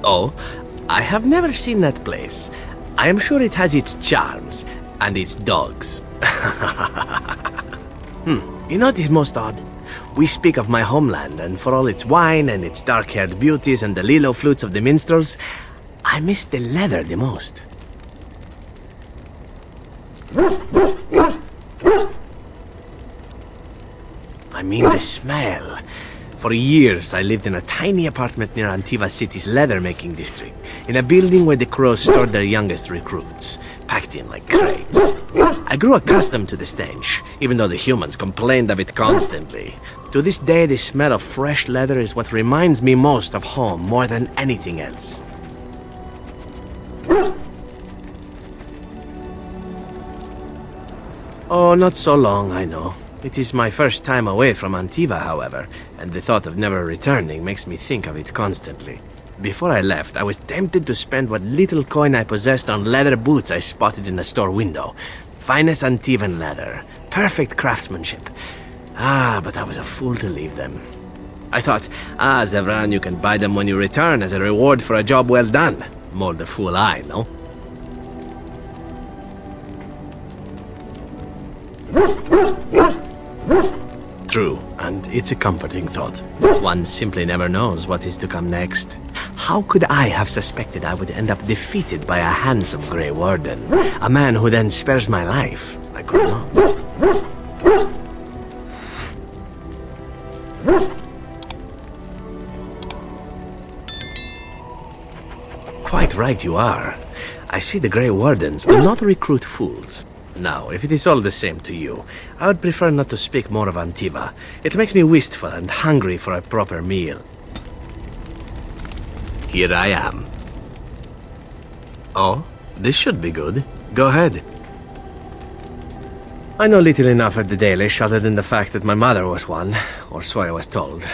Oh, I have never seen that place. I am sure it has its charms, and its dogs. You know what is most odd? We speak of my homeland, and for all its wine and its dark-haired beauties and the lilo flutes of the minstrels, I miss the leather the most. I mean the smell. For years, I lived in a tiny apartment near Antiva City's leather-making district, in a building where the crows stored their youngest recruits, packed in like crates. I grew accustomed to the stench, even though the humans complained of it constantly. To this day, the smell of fresh leather is what reminds me most of home more than anything else. Oh, not so long, I know. It is my first time away from Antiva, however, and the thought of never returning makes me think of it constantly. Before I left, I was tempted to spend what little coin I possessed on leather boots I spotted in a store window. Finest Antivan leather, perfect craftsmanship. But I was a fool to leave them. I thought, Zevran, you can buy them when you return as a reward for a job well done. More the fool I, no? True, and it's a comforting thought. One simply never knows what is to come next. How could I have suspected I would end up defeated by a handsome Grey Warden? A man who then spares my life? I could not. Quite right you are. I see the Grey Wardens do not recruit fools. Now, if it is all the same to you, I would prefer not to speak more of Antiva. It makes me wistful and hungry for a proper meal. Here I am. Oh, this should be good. Go ahead. I know little enough of the Dalish other than the fact that my mother was one, or so I was told.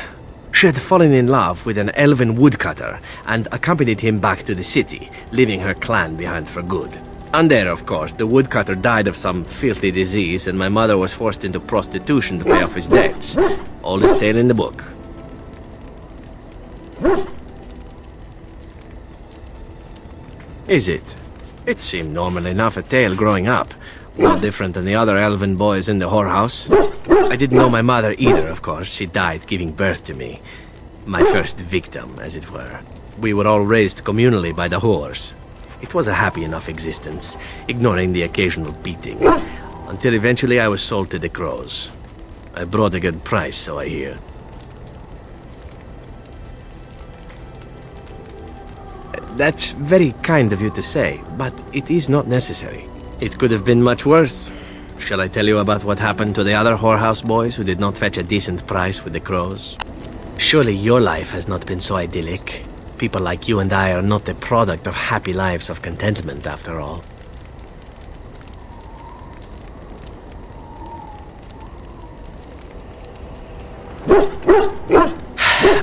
She had fallen in love with an elven woodcutter and accompanied him back to the city, leaving her clan behind for good. And there, of course, the woodcutter died of some filthy disease and my mother was forced into prostitution to pay off his debts. Oldest tale in the book. Is it? It seemed normal enough a tale growing up. No different than the other elven boys in the whorehouse. I didn't know my mother either, of course. She died giving birth to me. My first victim, as it were. We were all raised communally by the whores. It was a happy enough existence, ignoring the occasional beating, until eventually I was sold to the crows. I brought a good price, so I hear. That's very kind of you to say, but it is not necessary. It could have been much worse. Shall I tell you about what happened to the other whorehouse boys who did not fetch a decent price with the crows? Surely your life has not been so idyllic. People like you and I are not the product of happy lives of contentment, after all.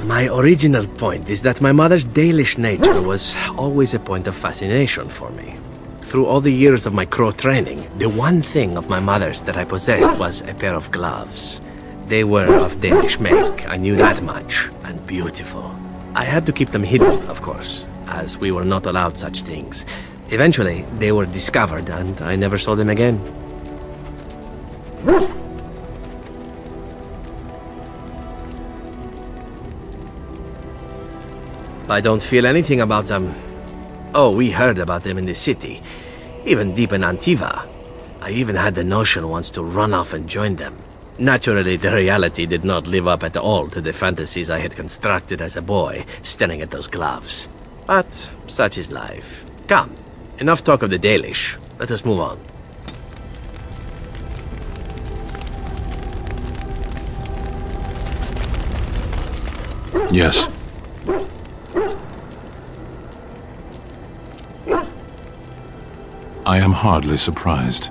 My original point is that my mother's Dalish nature was always a point of fascination for me. Through all the years of my crow training, the one thing of my mother's that I possessed was a pair of gloves. They were of Danish make, I knew that much, and beautiful. I had to keep them hidden, of course, as we were not allowed such things. Eventually, they were discovered, and I never saw them again. I don't feel anything about them. Oh, we heard about them in the city, even deep in Antiva. I even had the notion once to run off and join them. Naturally, the reality did not live up at all to the fantasies I had constructed as a boy, staring at those gloves. But such is life. Come, enough talk of the Dalish. Let us move on. Yes. I am hardly surprised.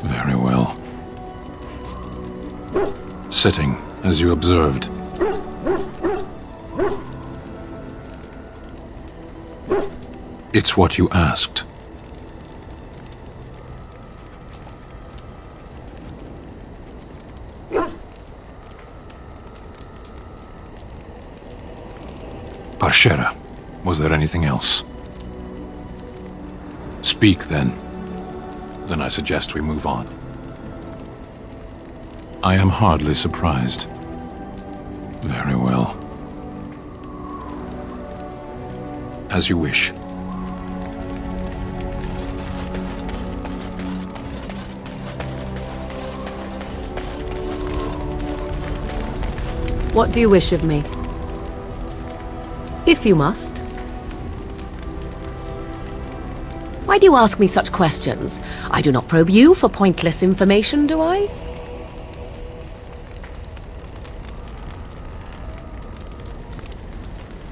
Very well. Sitting, as you observed. It's what you asked. Parshera, was there anything else? Speak, then. Then I suggest we move on. I am hardly surprised. Very well. As you wish. What do you wish of me? If you must. Why do you ask me such questions? I do not probe you for pointless information, do I?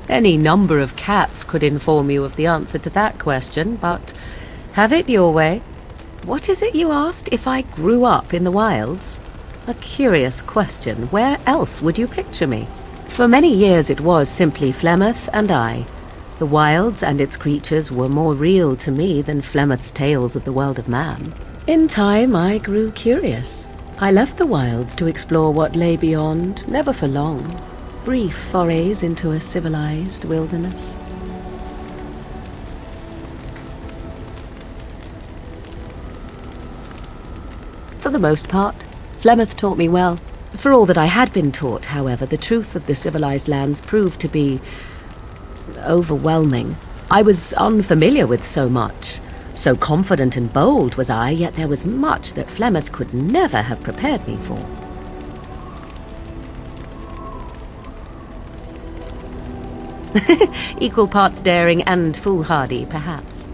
Any number of cats could inform you of the answer to that question, but have it your way. What is it you asked? If I grew up in the wilds? A curious question. Where else would you picture me? For many years it was simply Flemeth and I. The wilds and its creatures were more real to me than Flemeth's tales of the world of man. In time I grew curious. I left the wilds to explore what lay beyond, never for long. Brief forays into a civilized wilderness. For the most part, Flemeth taught me well. For all that I had been taught, however, the truth of the civilized lands proved to be overwhelming. I was unfamiliar with so much. So confident and bold was I, yet there was much that Flemeth could never have prepared me for. Equal parts daring and foolhardy, perhaps.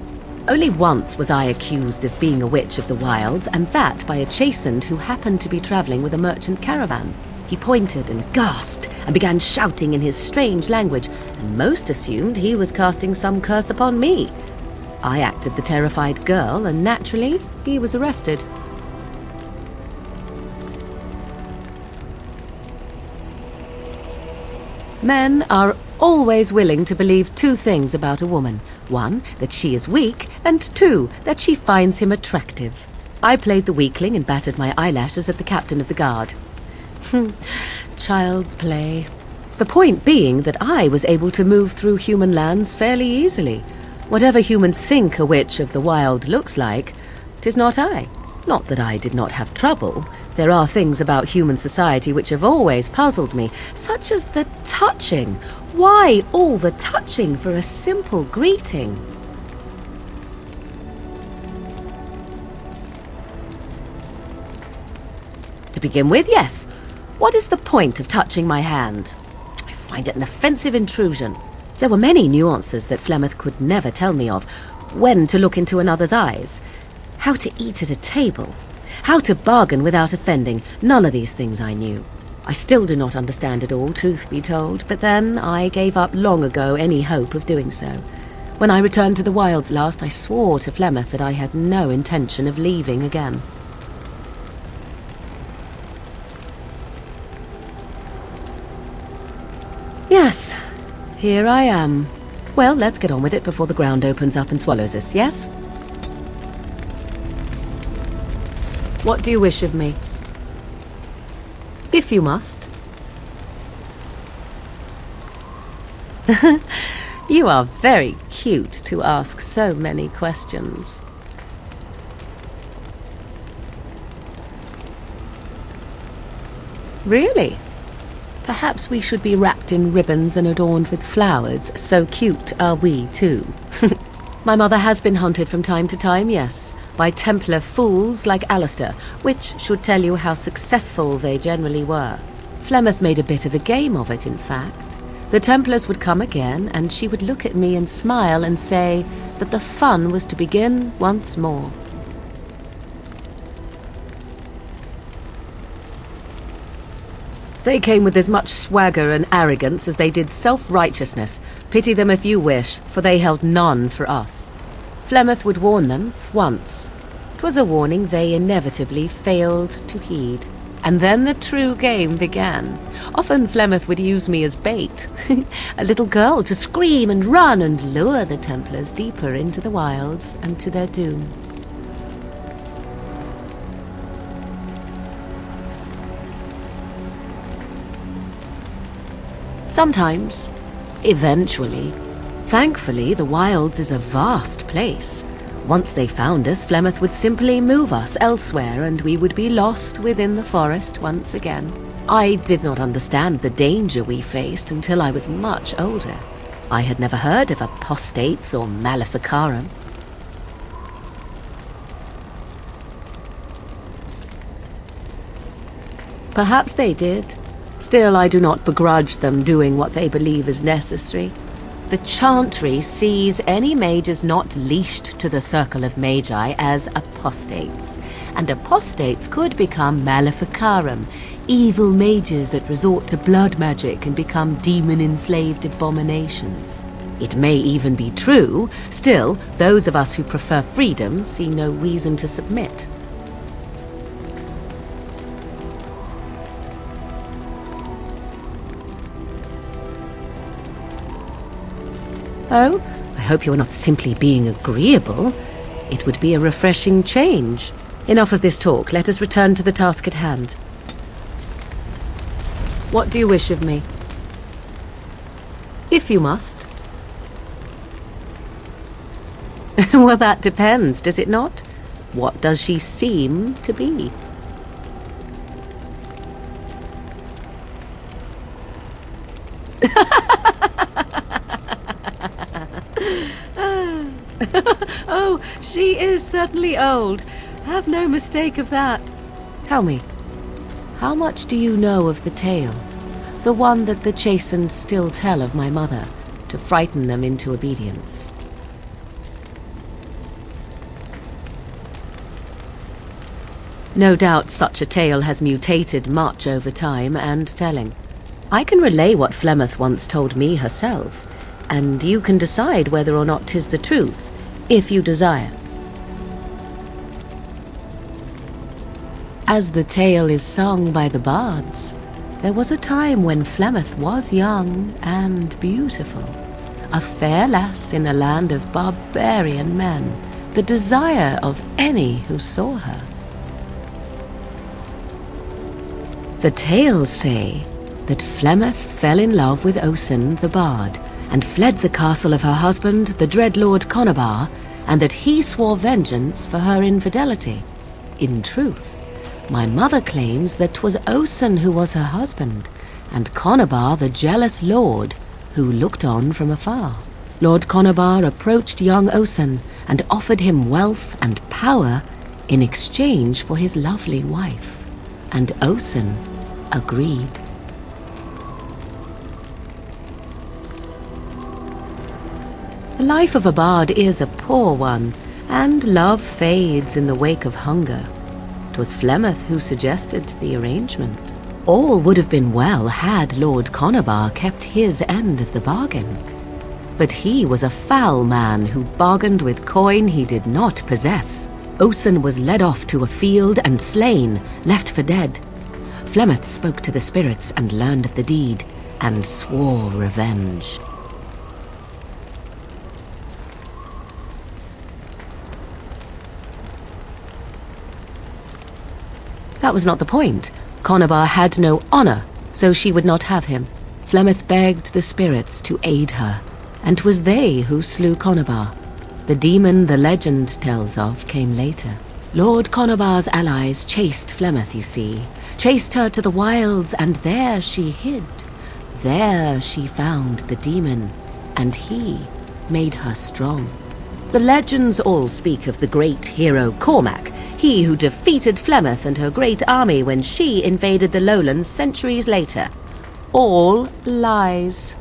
Only once was I accused of being a witch of the wilds, and that by a chastened who happened to be traveling with a merchant caravan. He pointed and gasped and began shouting in his strange language, and most assumed he was casting some curse upon me. I acted the terrified girl, and naturally, he was arrested. Men are always willing to believe two things about a woman. One, that she is weak, and two, that she finds him attractive. I played the weakling and battered my eyelashes at the captain of the guard. Child's play. The point being that I was able to move through human lands fairly easily. Whatever humans think a witch of the wild looks like, 'tis not I. Not that I did not have trouble. There are things about human society which have always puzzled me, such as the touching. Why all the touching for a simple greeting? To begin with, yes. What is the point of touching my hand? I find it an offensive intrusion. There were many nuances that Flemeth could never tell me of. When to look into another's eyes. How to eat at a table. How to bargain without offending. None of these things I knew. I still do not understand it all, truth be told, but then I gave up long ago any hope of doing so. When I returned to the wilds last, I swore to Flemeth that I had no intention of leaving again. Yes, here I am. Well, let's get on with it before the ground opens up and swallows us, yes? What do you wish of me? If you must. You are very cute to ask so many questions. Really? Perhaps we should be wrapped in ribbons and adorned with flowers. So cute are we, too. My mother has been hunted from time to time, yes, by Templar fools like Alistair, which should tell you how successful they generally were. Flemeth made a bit of a game of it, in fact. The Templars would come again, and she would look at me and smile and say that the fun was to begin once more. They came with as much swagger and arrogance as they did self-righteousness. Pity them if you wish, for they held none for us. Flemeth would warn them once. 'Twas a warning they inevitably failed to heed. And then the true game began. Often Flemeth would use me as bait. A little girl to scream and run and lure the Templars deeper into the wilds and to their doom. Sometimes, eventually. Thankfully, the wilds is a vast place. Once they found us, Flemeth would simply move us elsewhere and we would be lost within the forest once again. I did not understand the danger we faced until I was much older. I had never heard of apostates or maleficarum. Perhaps they did. Still, I do not begrudge them doing what they believe is necessary. The Chantry sees any mages not leashed to the Circle of Magi as apostates, and apostates could become maleficarum, evil mages that resort to blood magic and become demon-enslaved abominations. It may even be true, still, those of us who prefer freedom see no reason to submit. Oh, I hope you are not simply being agreeable. It would be a refreshing change. Enough of this talk. Let us return to the task at hand. What do you wish of me? If you must. Well, that depends, does it not? What does she seem to be? Oh, she is certainly old. Have no mistake of that. Tell me, how much do you know of the tale? The one that the chastened still tell of my mother, to frighten them into obedience. No doubt such a tale has mutated much over time and telling. I can relay what Flemeth once told me herself, and you can decide whether or not 'tis the truth, if you desire. As the tale is sung by the bards, there was a time when Flemeth was young and beautiful, a fair lass in a land of barbarian men, the desire of any who saw her. The tales say that Flemeth fell in love with Osen the bard, and fled the castle of her husband, the dread Lord Conobar, and that he swore vengeance for her infidelity. In truth, my mother claims that 'twas Osen who was her husband, and Conobar the jealous lord, who looked on from afar. Lord Conobar approached young Osen and offered him wealth and power in exchange for his lovely wife, and Osen agreed. The life of a bard is a poor one, and love fades in the wake of hunger. 'Twas Flemeth who suggested the arrangement. All would have been well had Lord Conobar kept his end of the bargain. But he was a foul man who bargained with coin he did not possess. Osen was led off to a field and slain, left for dead. Flemeth spoke to the spirits and learned of the deed, and swore revenge. That was not the point. Conobar had no honor, so she would not have him. Flemeth begged the spirits to aid her, and 'twas they who slew Conobar. The demon the legend tells of came later. Lord Conobar's allies chased Flemeth, you see, chased her to the wilds, and there she hid. There she found the demon, and he made her strong. The legends all speak of the great hero Cormac, he who defeated Flemeth and her great army when she invaded the lowlands centuries later. All lies.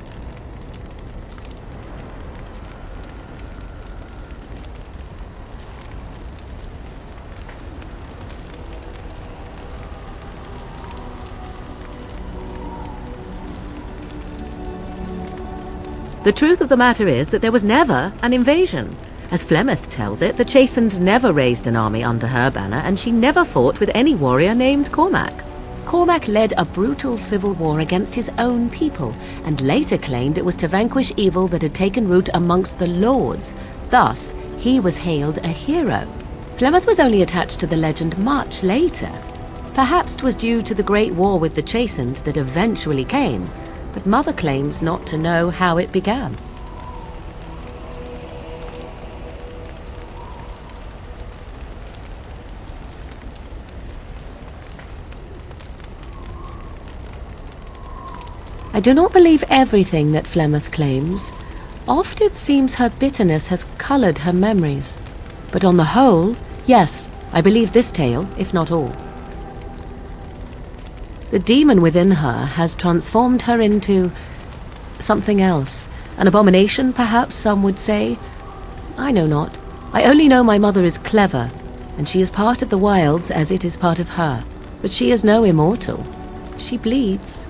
The truth of the matter is that there was never an invasion. As Flemeth tells it, the Chastened never raised an army under her banner, and she never fought with any warrior named Cormac. Cormac led a brutal civil war against his own people, and later claimed it was to vanquish evil that had taken root amongst the lords. Thus, he was hailed a hero. Flemeth was only attached to the legend much later. Perhaps 'twas due to the great war with the Chastened that eventually came, but Mother claims not to know how it began. I do not believe everything that Flemeth claims. Oft it seems her bitterness has coloured her memories. But on the whole, yes, I believe this tale, if not all. The demon within her has transformed her into something else. An abomination, perhaps some would say. I know not. I only know my mother is clever, and she is part of the wilds as it is part of her. But she is no immortal. She bleeds.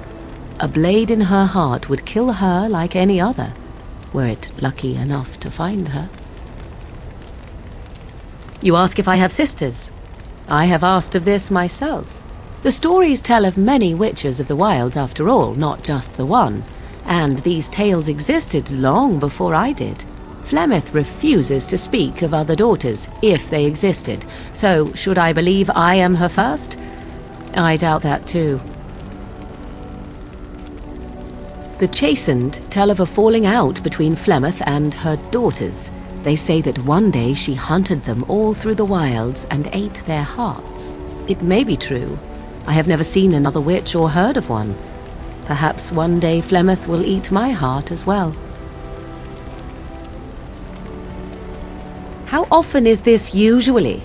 A blade in her heart would kill her like any other, were it lucky enough to find her. You ask if I have sisters. I have asked of this myself. The stories tell of many witches of the wilds after all, not just the one, and these tales existed long before I did. Flemeth refuses to speak of other daughters, if they existed, so should I believe I am her first? I doubt that too. The Chastened tell of a falling out between Flemeth and her daughters. They say that one day she hunted them all through the wilds and ate their hearts. It may be true. I have never seen another witch or heard of one. Perhaps one day Flemeth will eat my heart as well. How often is this usually?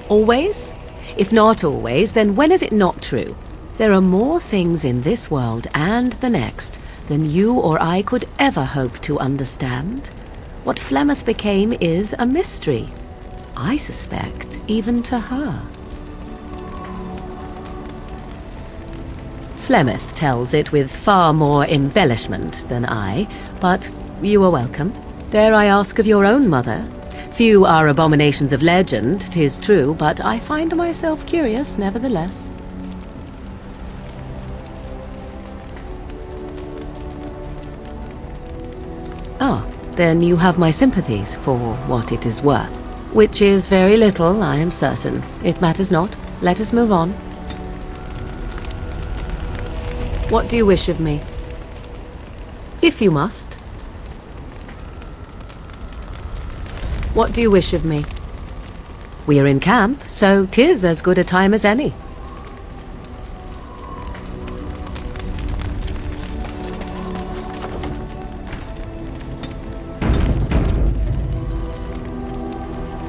Always? If not always, then when is it not true? There are more things in this world and the next than you or I could ever hope to understand. What Flemeth became is a mystery. I suspect even to her. Flemeth tells it with far more embellishment than I, but you are welcome. Dare I ask of your own mother? Few are abominations of legend, 'tis true, but I find myself curious nevertheless. Ah, then you have my sympathies for what it is worth. Which is very little, I am certain. It matters not. Let us move on. What do you wish of me? If you must. What do you wish of me? We are in camp, so 'tis as good a time as any.